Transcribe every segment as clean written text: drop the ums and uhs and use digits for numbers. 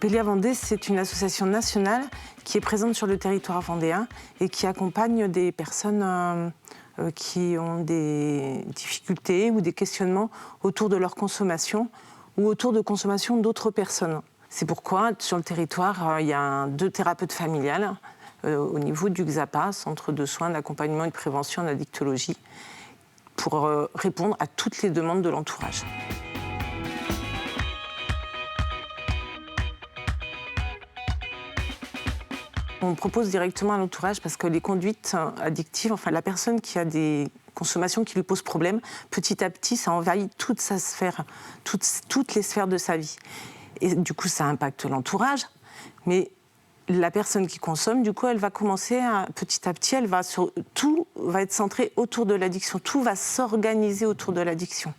Pélia Vendée, c'est une association nationale qui est présente sur le territoire vendéen et qui accompagne des personnes qui ont des difficultés ou des questionnements autour de leur consommation ou autour de consommation d'autres personnes. C'est pourquoi, sur le territoire, il y a 2 thérapeutes familiales au niveau du XAPA, Centre de soins, d'accompagnement et de prévention en addictologie, pour répondre à toutes les demandes de l'entourage. On propose directement à l'entourage parce que les conduites addictives, enfin la personne qui a des consommations qui lui posent problème, petit à petit, ça envahit toute sa sphère, toutes les sphères de sa vie. Et du coup, ça impacte l'entourage, mais la personne qui consomme, du coup, elle va commencer petit à petit, tout va être centré autour de l'addiction, tout va s'organiser autour de l'addiction.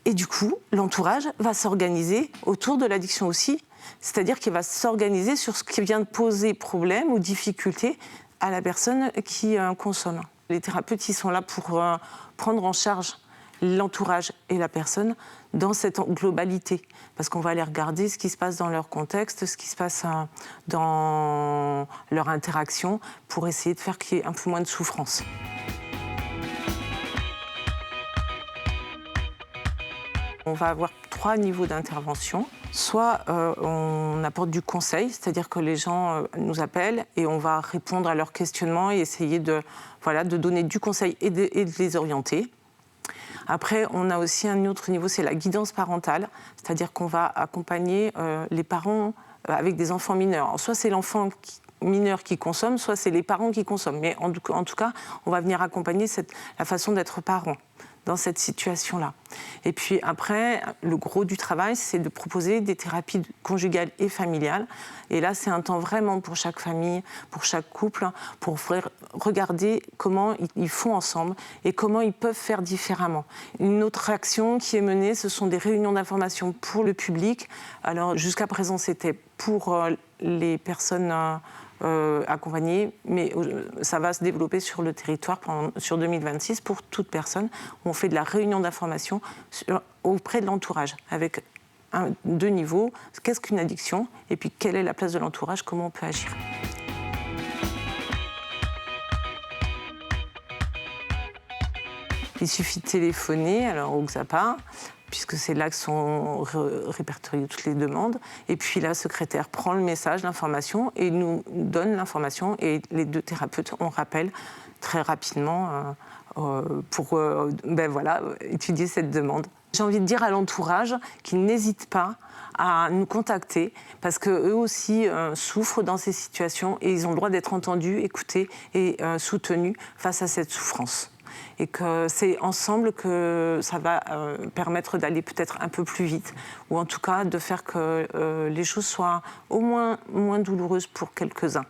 Et du coup, l'entourage va s'organiser autour de l'addiction aussi, c'est-à-dire qu'il va s'organiser sur ce qui vient de poser problème ou difficulté à la personne qui consomme. Les thérapeutes, ils sont là pour prendre en charge l'entourage et la personne dans cette globalité, parce qu'on va aller regarder ce qui se passe dans leur contexte, ce qui se passe dans leur interaction, pour essayer de faire qu'il y ait un peu moins de souffrance. On va avoir 3 niveaux d'intervention. Soit on apporte du conseil, c'est-à-dire que les gens nous appellent et on va répondre à leurs questionnements et essayer de donner du conseil et de les orienter. Après, on a aussi un autre niveau, c'est la guidance parentale, c'est-à-dire qu'on va accompagner les parents avec des enfants mineurs. Alors, soit c'est l'enfant mineur qui consomme, soit c'est les parents qui consomment. Mais en tout cas, on va venir accompagner la façon d'être parent dans cette situation-là. Et puis après, le gros du travail, c'est de proposer des thérapies conjugales et familiales. Et là, c'est un temps vraiment pour chaque famille, pour chaque couple, pour regarder comment ils font ensemble et comment ils peuvent faire différemment. Une autre action qui est menée, ce sont des réunions d'information pour le public. Alors, jusqu'à présent, c'était pour les personnes accompagnées, mais ça va se développer sur le territoire sur 2026 pour toute personne. On fait de la réunion d'information auprès de l'entourage avec 2 niveaux. Qu'est-ce qu'une addiction? Et puis, quelle est la place de l'entourage? Comment on peut agir? Il suffit de téléphoner alors, au XAPA, puisque c'est là que sont répertoriées toutes les demandes. Et puis la secrétaire prend le message, l'information, et nous donne l'information. Et les 2 thérapeutes, on rappelle très rapidement pour étudier cette demande. J'ai envie de dire à l'entourage qu'ils n'hésitent pas à nous contacter, parce qu'eux aussi souffrent dans ces situations et ils ont le droit d'être entendus, écoutés et soutenus face à cette souffrance. Et que c'est ensemble que ça va permettre d'aller peut-être un peu plus vite, ou en tout cas de faire que les choses soient au moins douloureuses pour quelques-uns.